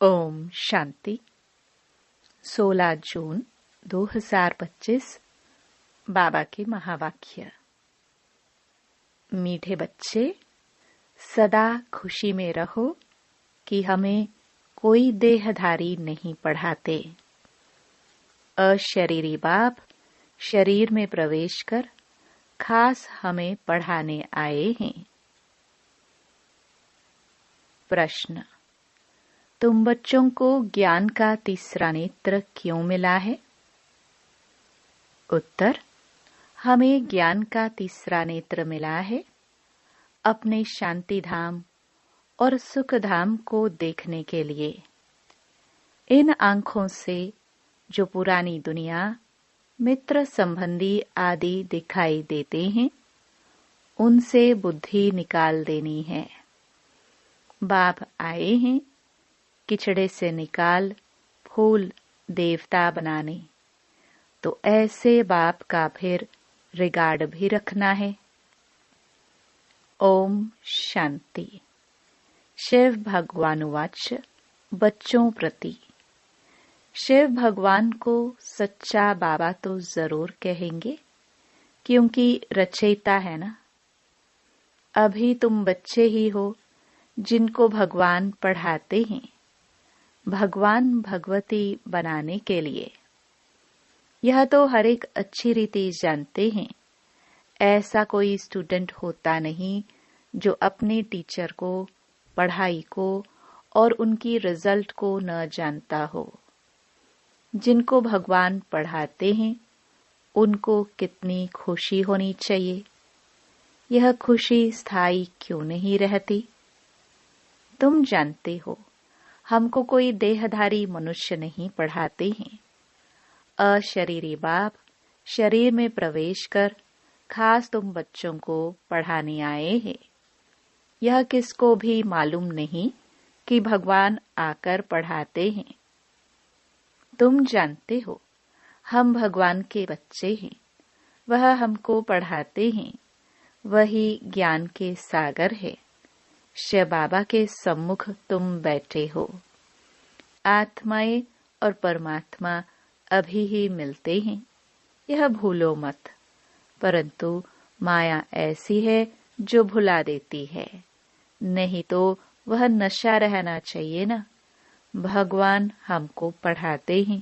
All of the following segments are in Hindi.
ओम शांति। 16 जून 2025 बाबा के महावाक्य। मीठे बच्चे, सदा खुशी में रहो कि हमें कोई देहधारी नहीं पढ़ाते। अशरीरी बाप शरीर में प्रवेश कर खास हमें पढ़ाने आए हैं। प्रश्न: तुम बच्चों को ज्ञान का तीसरा नेत्र क्यों मिला है? उत्तर: हमें ज्ञान का तीसरा नेत्र मिला है अपने शांति धाम और सुख धाम को देखने के लिए। इन आंखों से जो पुरानी दुनिया, मित्र संबंधी आदि दिखाई देते हैं, उनसे बुद्धि निकाल देनी है। बाप आए हैं किचड़े से निकाल फूल देवता बनाने, तो ऐसे बाप का फिर रिगार्ड भी रखना है। ओम शांति। शिव भगवान वाच बच्चों प्रति। शिव भगवान को सच्चा बाबा तो जरूर कहेंगे, क्योंकि रचयिता है ना। अभी तुम बच्चे ही हो जिनको भगवान पढ़ाते हैं, भगवान भगवती बनाने के लिए। यह तो हर एक अच्छी रीति जानते हैं। ऐसा कोई स्टूडेंट होता नहीं जो अपने टीचर को, पढ़ाई को और उनकी रिजल्ट को न जानता हो। जिनको भगवान पढ़ाते हैं उनको कितनी खुशी होनी चाहिए। यह खुशी स्थायी क्यों नहीं रहती? तुम जानते हो, हमको कोई देहधारी मनुष्य नहीं पढ़ाते हैं। अशरीरी बाप शरीर में प्रवेश कर खास तुम बच्चों को पढ़ाने आए हैं। यह किसको भी मालूम नहीं कि भगवान आकर पढ़ाते हैं। तुम जानते हो, हम भगवान के बच्चे हैं, वह हमको पढ़ाते हैं। वही ज्ञान के सागर है। शिव बाबा के सम्मुख तुम बैठे हो। आत्माएं और परमात्मा अभी ही मिलते हैं, यह भूलो मत। परंतु माया ऐसी है जो भुला देती है। नहीं तो वह नशा रहना चाहिए ना। भगवान हमको पढ़ाते हैं,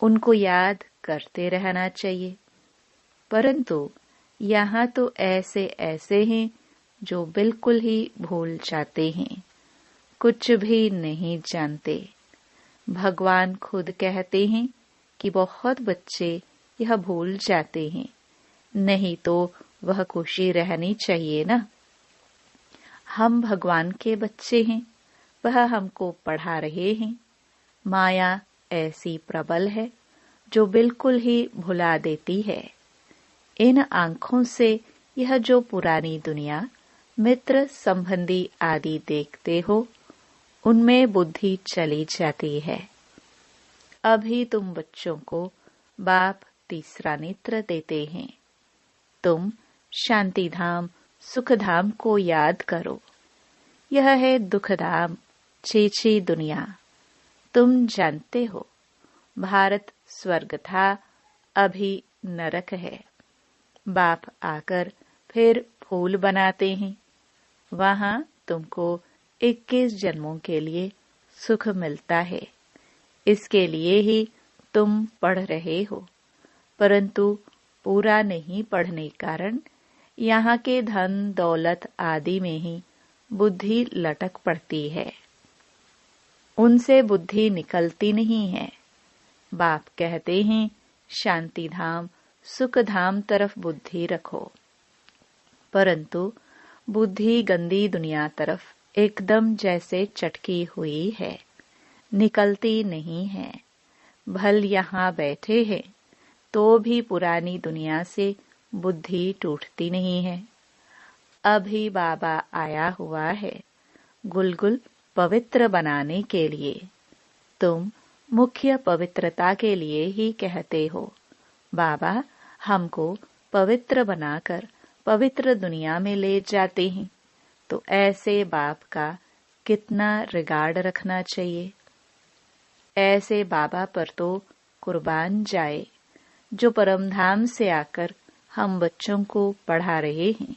उनको याद करते रहना चाहिए। परंतु यहाँ तो ऐसे ऐसे हैं जो बिल्कुल ही भूल जाते हैं, कुछ भी नहीं जानते। भगवान खुद कहते हैं कि बहुत बच्चे यह भूल जाते हैं, नहीं तो वह खुशी रहनी चाहिए ना। हम भगवान के बच्चे हैं, वह हमको पढ़ा रहे हैं। माया ऐसी प्रबल है जो बिल्कुल ही भुला देती है। इन आंखों से यह जो पुरानी दुनिया, मित्र संबंधी आदि देखते हो, उनमें बुद्धि चली जाती है। अभी तुम बच्चों को बाप तीसरा नेत्र देते हैं। तुम शांति धाम, सुख धाम को याद करो। यह है दुख धाम, छीछी दुनिया। तुम जानते हो, भारत स्वर्ग था, अभी नरक है। बाप आकर फिर फूल बनाते हैं। वहां तुमको 21 जन्मों के लिए सुख मिलता है। इसके लिए ही तुम पढ़ रहे हो, परंतु पूरा नहीं पढ़ने कारण यहाँ के धन दौलत आदि में ही बुद्धि लटक पड़ती है। उनसे बुद्धि निकलती नहीं है। बाप कहते हैं शांति धाम, सुख धाम तरफ बुद्धि रखो। परंतु बुद्धि गंदी दुनिया तरफ एकदम जैसे चटकी हुई है, निकलती नहीं है। भल यहाँ बैठे हैं तो भी पुरानी दुनिया से बुद्धि टूटती नहीं है। अभी बाबा आया हुआ है गुलगुल पवित्र बनाने के लिए। तुम मुख्य पवित्रता के लिए ही कहते हो, बाबा हमको पवित्र बनाकर पवित्र दुनिया में ले जाते हैं। तो ऐसे बाप का कितना रिगार्ड रखना चाहिए। ऐसे बाबा पर तो कुर्बान जाए जो परमधाम से आकर हम बच्चों को पढ़ा रहे हैं।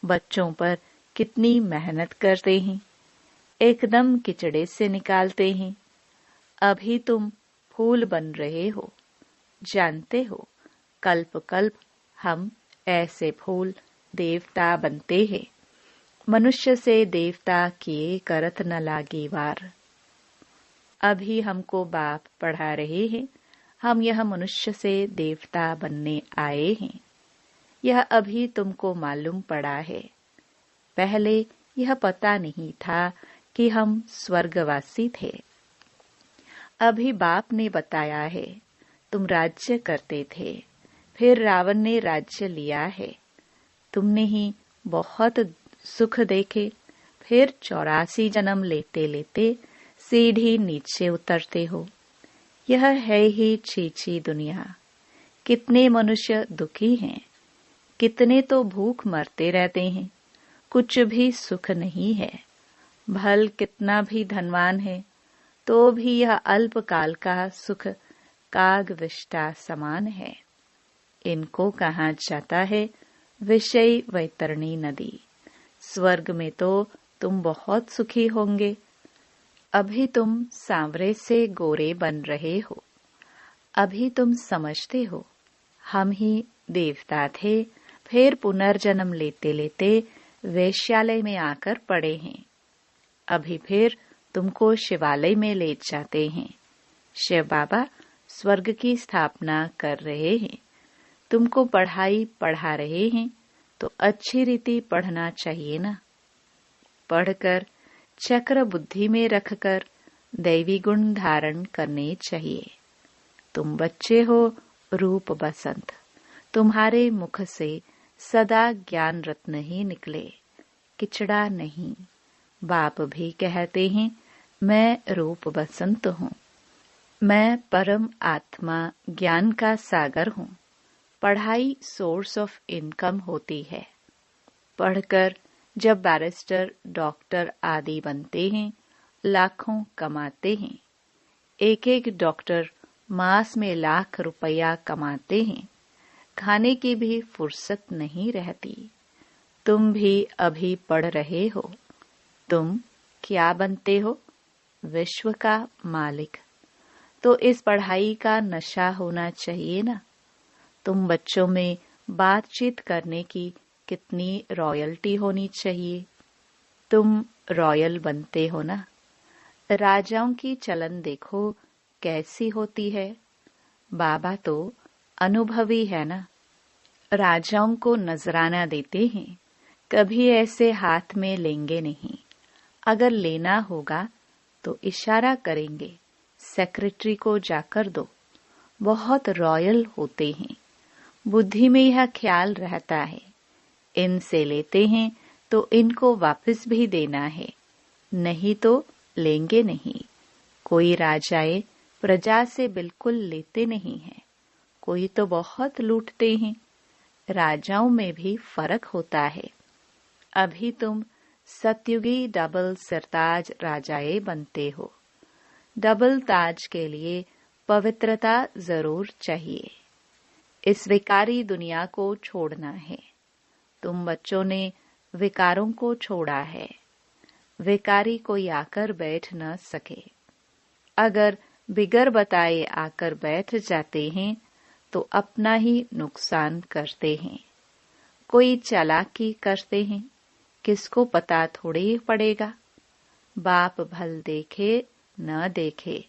बच्चों पर कितनी मेहनत करते हैं, एकदम किचड़े से निकालते हैं। अभी तुम फूल बन रहे हो। जानते हो, कल्प कल्प हम ऐसे फूल देवता बनते हैं। मनुष्य से देवता किए करत न लागे वार। अभी हमको बाप पढ़ा रहे हैं, हम यह मनुष्य से देवता बनने आए हैं। यह अभी तुमको मालूम पड़ा है। पहले यह पता नहीं था कि हम स्वर्गवासी थे। अभी बाप ने बताया है, तुम राज्य करते थे, फिर रावण ने राज्य लिया है। तुमने ही बहुत सुख देखे, फिर 84 जन्म लेते लेते सीढ़ी नीचे उतरते हो। यह है ही छीछी दुनिया। कितने मनुष्य दुखी हैं, कितने तो भूख मरते रहते हैं, कुछ भी सुख नहीं है। भल कितना भी धनवान है तो भी यह अल्पकाल का सुख काग विष्टा समान है। इनको कहा जाता है विषय वैतरणी नदी। स्वर्ग में तो तुम बहुत सुखी होंगे। अभी तुम सांवरे से गोरे बन रहे हो। अभी तुम समझते हो हम ही देवता थे, फिर पुनर्जन्म लेते लेते वेश्यालय में आकर पड़े हैं। अभी फिर तुमको शिवालय में ले जाते हैं। शिव बाबा स्वर्ग की स्थापना कर रहे हैं। तुमको पढ़ाई पढ़ा रहे हैं तो अच्छी रीति पढ़ना चाहिए ना। पढ़कर चक्र बुद्धि में रखकर दैवी गुण धारण करने चाहिए। तुम बच्चे हो रूप बसंत, तुम्हारे मुख से सदा ज्ञान रत्न ही निकले, किचड़ा नहीं। बाप भी कहते हैं मैं रूप बसंत हूँ, मैं परम आत्मा ज्ञान का सागर हूँ। पढ़ाई सोर्स ऑफ इनकम होती है। पढ़कर जब बैरिस्टर, डॉक्टर आदि बनते हैं, लाखों कमाते हैं। एक एक डॉक्टर मास में लाख रुपया कमाते हैं। खाने की भी फुर्सत नहीं रहती। तुम भी अभी पढ़ रहे हो। तुम क्या बनते हो? विश्व का मालिक। तो इस पढ़ाई का नशा होना चाहिए ना। तुम बच्चों में बातचीत करने की कितनी रॉयल्टी होनी चाहिए। तुम रॉयल बनते हो ना। राजाओं की चलन देखो कैसी होती है। बाबा तो अनुभवी है ना। राजाओं को नजराना देते हैं, कभी ऐसे हाथ में लेंगे नहीं। अगर लेना होगा तो इशारा करेंगे, सेक्रेटरी को जाकर दो। बहुत रॉयल होते हैं। बुद्धि में यह ख्याल रहता है, इनसे लेते हैं तो इनको वापस भी देना है, नहीं तो लेंगे नहीं। कोई राजाए प्रजा से बिल्कुल लेते नहीं हैं, कोई तो बहुत लूटते हैं। राजाओं में भी फर्क होता है। अभी तुम सतयुगी डबल सरताज राजाए बनते हो। डबल ताज के लिए पवित्रता जरूर चाहिए। इस विकारी दुनिया को छोड़ना है। तुम बच्चों ने विकारों को छोड़ा है। विकारी कोई आकर बैठ न सके। अगर बिगर बताए आकर बैठ जाते हैं तो अपना ही नुकसान करते हैं। कोई चालाकी करते हैं, किसको पता थोड़ी पड़ेगा। बाप भल देखे न देखे,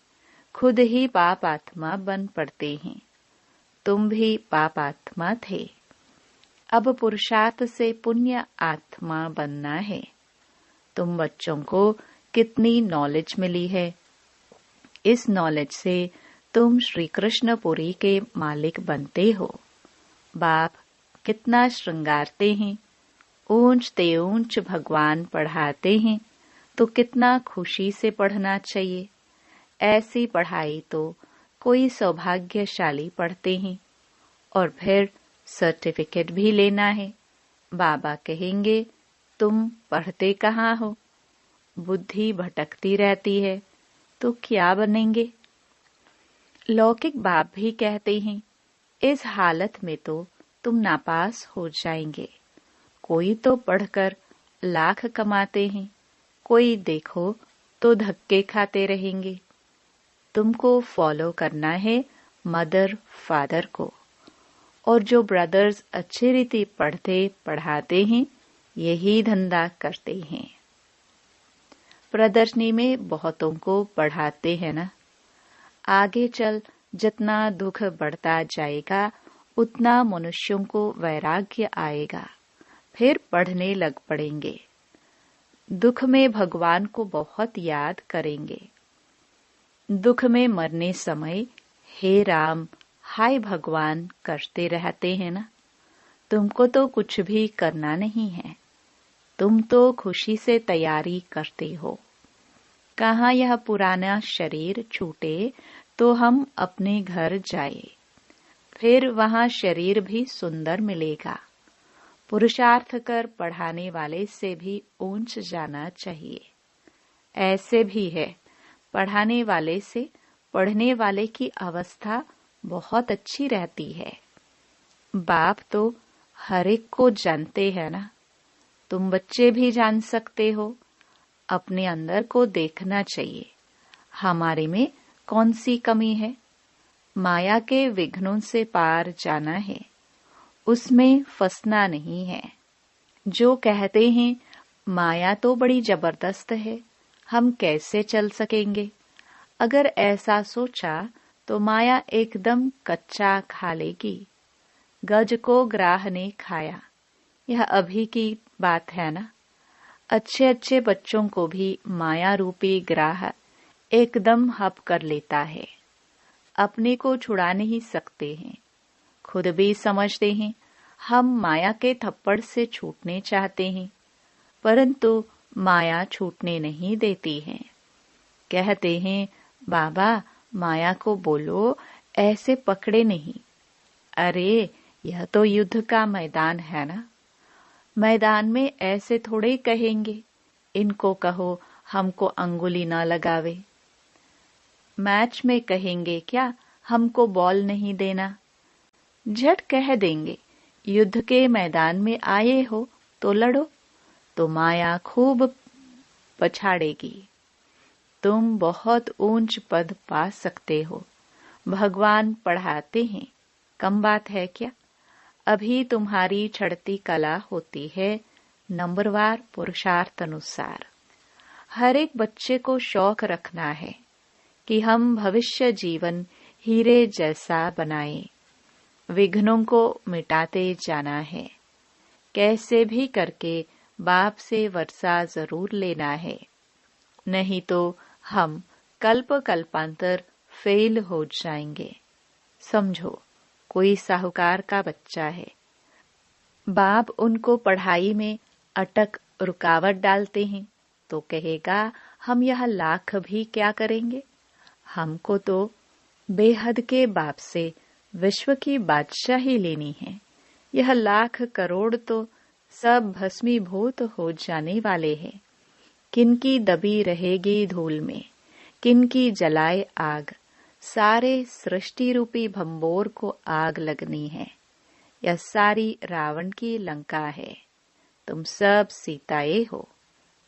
खुद ही पाप आत्मा बन पड़ते हैं। तुम भी पाप आत्मा थे, अब पुरुषार्थ से पुण्य आत्मा बनना है। तुम बच्चों को कितनी नॉलेज मिली है। इस नॉलेज से तुम श्री कृष्णपुरी के मालिक बनते हो। बाप कितना श्रृंगारते हैं, ऊंच ते ऊंच भगवान पढ़ाते हैं, तो कितना खुशी से पढ़ना चाहिए। ऐसी पढ़ाई तो कोई सौभाग्यशाली पढ़ते हैं और फिर सर्टिफिकेट भी लेना है। बाबा कहेंगे तुम पढ़ते कहाँ हो? बुद्धि भटकती रहती है तो क्या बनेंगे? लौकिक बाप भी कहते हैं, इस हालत में तो तुम नापास हो जाएंगे। कोई तो पढ़कर लाख कमाते हैं, कोई देखो तो धक्के खाते रहेंगे। तुमको फॉलो करना है मदर फादर को, और जो ब्रदर्स अच्छी रीति पढ़ते पढ़ाते हैं यही धंधा करते हैं। प्रदर्शनी में बहुतों को पढ़ाते हैं ना। आगे चल जितना दुख बढ़ता जाएगा उतना मनुष्यों को वैराग्य आएगा, फिर पढ़ने लग पड़ेंगे। दुख में भगवान को बहुत याद करेंगे। दुख में मरने समय हे राम हाय भगवान करते रहते हैं ना। तुमको तो कुछ भी करना नहीं है, तुम तो खुशी से तैयारी करते हो। कहाँ यह पुराना शरीर छूटे तो हम अपने घर जाए, फिर वहाँ शरीर भी सुंदर मिलेगा। पुरुषार्थ कर पढ़ाने वाले से भी ऊंच जाना चाहिए। ऐसे भी है, पढ़ाने वाले से पढ़ने वाले की अवस्था बहुत अच्छी रहती है। बाप तो हर एक को जानते हैं ना। तुम बच्चे भी जान सकते हो। अपने अंदर को देखना चाहिए, हमारे में कौन सी कमी है। माया के विघ्नों से पार जाना है, उसमें फंसना नहीं है। जो कहते हैं माया तो बड़ी जबरदस्त है, हम कैसे चल सकेंगे। अगर ऐसा सोचा तो माया एकदम कच्चा खा लेगी। गज को ग्राह ने खाया, यह अभी की बात है ना। अच्छे अच्छे बच्चों को भी माया रूपी ग्राह एकदम हप कर लेता है। अपने को छुड़ा नहीं सकते हैं, खुद भी समझते हैं हम माया के थप्पड़ से छूटने चाहते हैं, परंतु माया छूटने नहीं देती है। कहते हैं बाबा माया को बोलो ऐसे पकड़े नहीं। अरे यह तो युद्ध का मैदान है ना। मैदान में ऐसे थोड़े कहेंगे, इनको कहो हमको अंगुली न लगावे। मैच में कहेंगे क्या हमको बॉल नहीं देना। झट कह देंगे युद्ध के मैदान में आए हो तो लड़ो, तो माया खूब पछाड़ेगी। तुम बहुत ऊंच पद पा सकते हो। भगवान पढ़ाते हैं, कम बात है क्या। अभी तुम्हारी चढ़ती कला होती है नंबरवार पुरुषार्थ अनुसार। हर एक बच्चे को शौक रखना है कि हम भविष्य जीवन हीरे जैसा बनाएं। विघ्नों को मिटाते जाना है। कैसे भी करके बाप से वर्षा जरूर लेना है, नहीं तो हम कल्प कल्पांतर फेल हो जाएंगे। समझो कोई साहूकार का बच्चा है, बाप उनको पढ़ाई में अटक रुकावट डालते हैं तो कहेगा हम यह लाख भी क्या करेंगे। हमको तो बेहद के बाप से विश्व की बादशाही लेनी है। यह लाख करोड़ तो सब भस्मीभूत हो जाने वाले हैं। किनकी दबी रहेगी धूल में, किनकी जलाए आग। सारे सृष्टि रूपी भंबोर को आग लगनी है। यह सारी रावण की लंका है। तुम सब सीताए हो,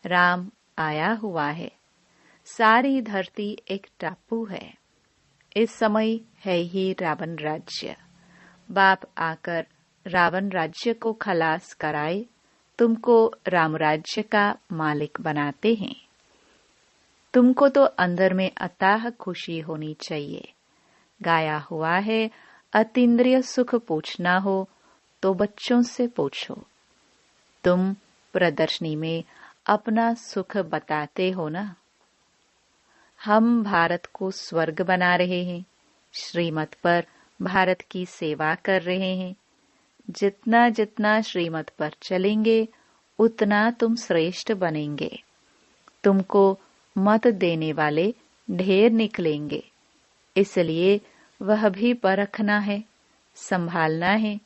राम आया हुआ है। सारी धरती एक टापू है। इस समय है ही रावण राज्य। बाप आकर रावण राज्य को खलास कराए, तुमको राम राज्य का मालिक बनाते हैं। तुमको तो अंदर में अथाह खुशी होनी चाहिए। गाया हुआ है अतीन्द्रिय सुख पूछना हो तो बच्चों से पूछो। तुम प्रदर्शनी में अपना सुख बताते हो ना। हम भारत को स्वर्ग बना रहे हैं, श्रीमत पर भारत की सेवा कर रहे हैं। जितना जितना श्रीमत पर चलेंगे उतना तुम श्रेष्ठ बनेंगे। तुमको मत देने वाले ढेर निकलेंगे, इसलिए वह भी परखना है, संभालना है।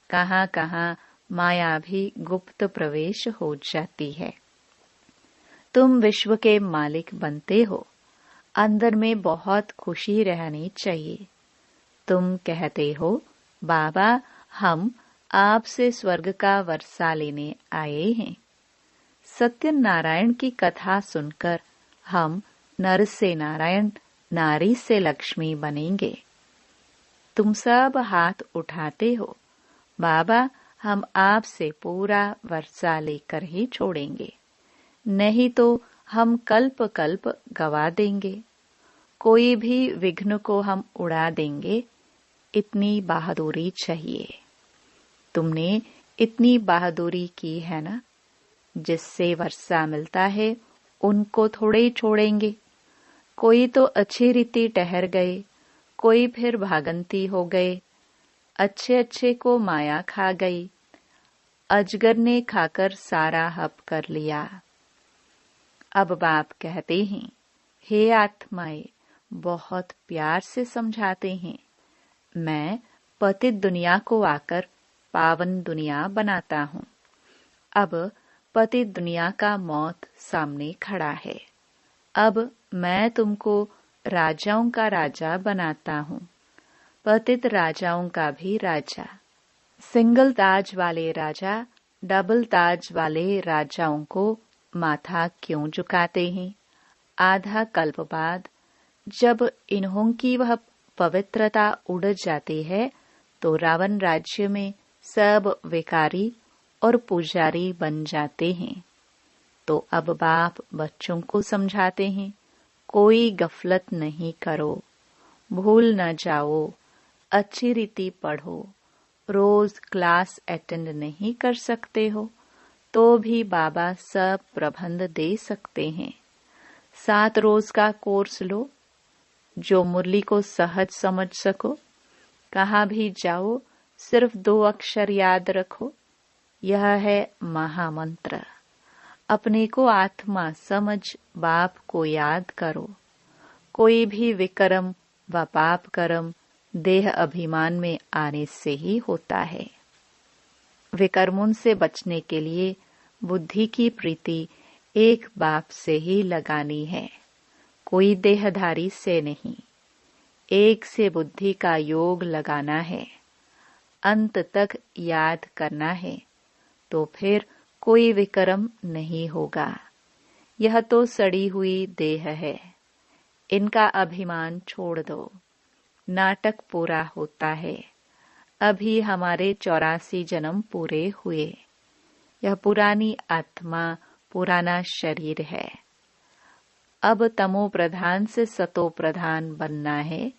कहाँ कहाँ माया भी गुप्त प्रवेश हो जाती है। तुम विश्व के मालिक बनते हो। अंदर में बहुत खुशी रहनी चाहिए। तुम कहते हो, बाबा हम आपसे स्वर्ग का वर्षा लेने आए हैं। सत्यनारायण की कथा सुनकर हम नर से नारायण, नारी से लक्ष्मी बनेंगे। तुम सब हाथ उठाते हो, बाबा हम आपसे पूरा वर्षा लेकर ही छोड़ेंगे, नहीं तो हम कल्प कल्प गवा देंगे। कोई भी विघ्न को हम उड़ा देंगे। इतनी बहादुरी चाहिए। तुमने इतनी बहादुरी की है ना। जिससे वर्षा मिलता है उनको थोड़े ही छोड़ेंगे। कोई तो अच्छी रीति ठहर गए, कोई फिर भागंती हो गए। अच्छे अच्छे को माया खा गई। अजगर ने खाकर सारा हप कर लिया। अब बाप कहते हैं, हे आत्माएं, बहुत प्यार से समझाते हैं, मैं पतित दुनिया को आकर पावन दुनिया बनाता हूँ। अब पतित दुनिया का मौत सामने खड़ा है। अब मैं तुमको राजाओं का राजा बनाता हूँ, पतित राजाओं का भी राजा। सिंगल ताज वाले राजा डबल ताज वाले राजाओं को माथा क्यों झुकाते हैं? आधा कल्प बाद जब इन्हों की वह पवित्रता उड़ जाती है तो रावण राज्य में सब विकारी और पुजारी बन जाते हैं। तो अब बाप बच्चों को समझाते हैं, कोई गफलत नहीं करो, भूल न जाओ, अच्छी रीति पढ़ो। रोज क्लास अटेंड नहीं कर सकते हो तो भी बाबा सब प्रबंध दे सकते हैं। 7 रोज का कोर्स लो, जो मुरली को सहज समझ सको। कहाँ भी जाओ सिर्फ 2 अक्षर याद रखो, यह है महामंत्र। अपने को आत्मा समझ बाप को याद करो। कोई भी विक्रम व पाप कर्म देह अभिमान में आने से ही होता है। विकर्मों से बचने के लिए बुद्धि की प्रीति एक बाप से ही लगानी है, कोई देहधारी से नहीं। एक से बुद्धि का योग लगाना है, अंत तक याद करना है, तो फिर कोई विक्रम नहीं होगा। यह तो सड़ी हुई देह है, इनका अभिमान छोड़ दो। नाटक पूरा होता है। अभी हमारे 84 जन्म पूरे हुए। यह पुरानी आत्मा, पुराना शरीर है। अब तमो प्रधान से सतो प्रधान बनना है,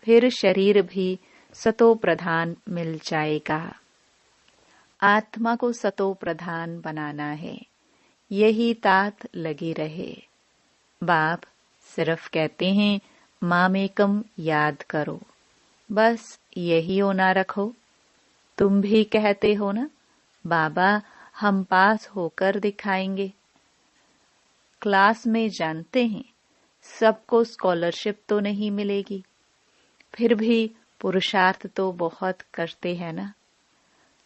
फिर शरीर भी सतो प्रधान मिल जाएगा। आत्मा को सतो प्रधान बनाना है, यही तात लगी रहे। बाप सिर्फ कहते हैं मामेकम याद करो, बस यही होना रखो। तुम भी कहते हो ना, बाबा हम पास होकर दिखाएंगे। क्लास में जानते हैं सबको स्कॉलरशिप तो नहीं मिलेगी, फिर भी पुरुषार्थ तो बहुत करते हैं ना।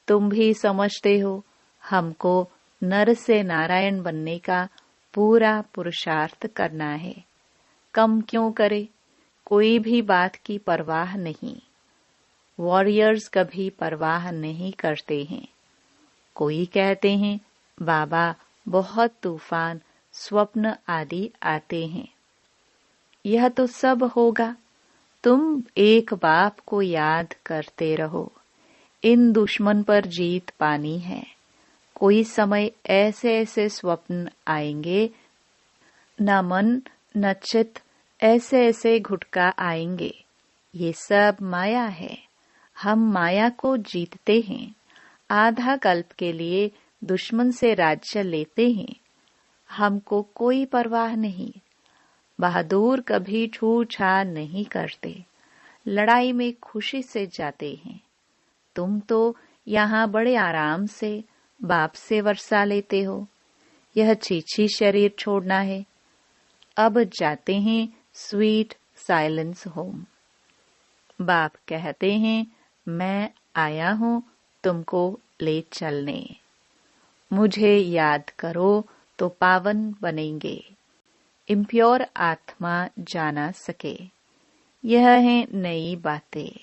तुम भी समझते हो हमको नर से नारायण बनने का पूरा पुरुषार्थ करना है। कम क्यों करे, कोई भी बात की परवाह नहीं। वॉरियर्स कभी परवाह नहीं करते हैं। कोई कहते हैं बाबा बहुत तूफान स्वप्न आदि आते हैं। यह तो सब होगा, तुम एक बाप को याद करते रहो। इन दुश्मन पर जीत पानी है। कोई समय ऐसे ऐसे स्वप्न आएंगे, न मन न चित, ऐसे ऐसे घुटका आएंगे। ये सब माया है, हम माया को जीतते हैं। आधा कल्प के लिए दुश्मन से राज्य लेते हैं। हमको कोई परवाह नहीं। बहादुर कभी छूछा नहीं करते, लड़ाई में खुशी से जाते हैं। तुम तो यहाँ बड़े आराम से बाप से वर्षा लेते हो। यह चीची शरीर छोड़ना है। अब जाते हैं स्वीट साइलेंस होम। बाप कहते हैं मैं आया हूँ तुमको ले चलने। मुझे याद करो तो पावन बनेंगे। इम्प्योर आत्मा जाना सके। यह है नई बातें।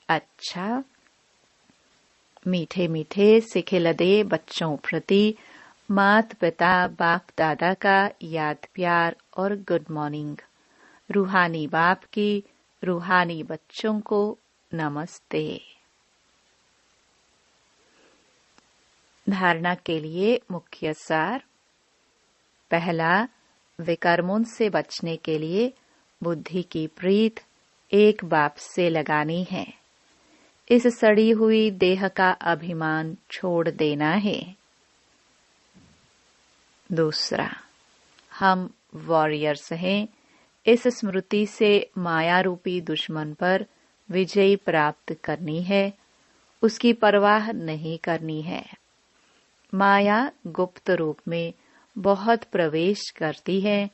अच्छा, मीठे मीठे सिखिलदे बच्चों प्रति मात पिता बाप दादा का याद प्यार और गुड मॉर्निंग। रूहानी बाप की रूहानी बच्चों को नमस्ते। धारणा के लिए मुख्य सार। पहला, विकर्मों से बचने के लिए बुद्धि की प्रीत एक बाप से लगानी है। इस सड़ी हुई देह का अभिमान छोड़ देना है। दूसरा, हम वॉरियर्स हैं। इस स्मृति से माया रूपी दुश्मन पर विजय प्राप्त करनी है। उसकी परवाह नहीं करनी है। माया गुप्त रूप में बहुत प्रवेश करती है,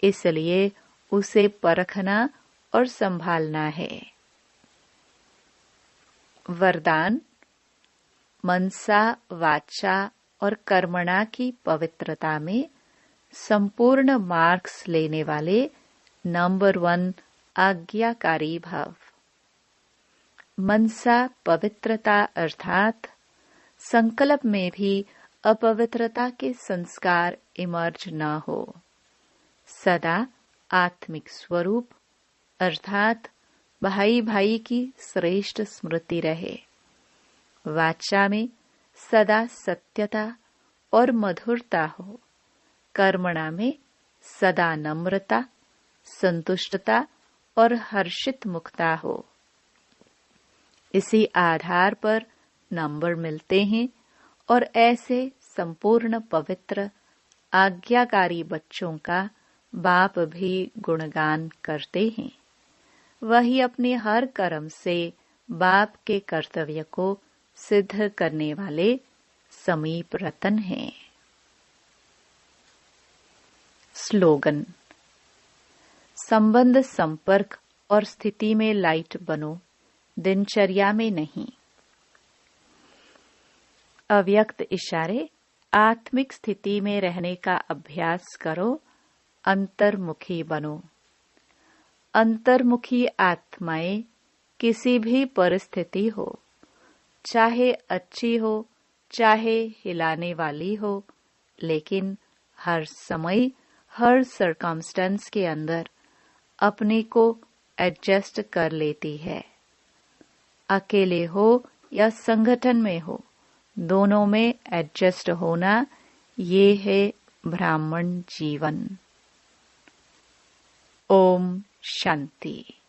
इसलिए उसे परखना और संभालना है। वरदान, मनसा वाचा और कर्मणा की पवित्रता में संपूर्ण मार्क्स लेने वाले नंबर 1 आज्ञाकारी भाव। मनसा पवित्रता अर्थात संकल्प में भी अपवित्रता के संस्कार इमर्ज न हो। सदा आत्मिक स्वरूप अर्थात भाई भाई की श्रेष्ठ स्मृति रहे। वाचा में सदा सत्यता और मधुरता हो। कर्मणा में सदा नम्रता, संतुष्टता और हर्षित मुक्ता हो। इसी आधार पर नंबर मिलते हैं और ऐसे संपूर्ण पवित्र आज्ञाकारी बच्चों का बाप भी गुणगान करते हैं। वही अपने हर कर्म से बाप के कर्तव्य को सिद्ध करने वाले समीप रतन हैं। स्लोगन, संबंध संपर्क और स्थिति में लाइट बनो, दिनचर्या में नहीं। अव्यक्त इशारे, आत्मिक स्थिति में रहने का अभ्यास करो, अंतर्मुखी बनो। अंतर्मुखी आत्माएं किसी भी परिस्थिति हो, चाहे अच्छी हो चाहे हिलाने वाली हो, लेकिन हर समय हर सर्कमस्टेंस के अंदर अपने को एडजस्ट कर लेती है। अकेले हो या संगठन में हो, दोनों में एडजस्ट होना, ये है ब्राह्मण जीवन। ओम शांति।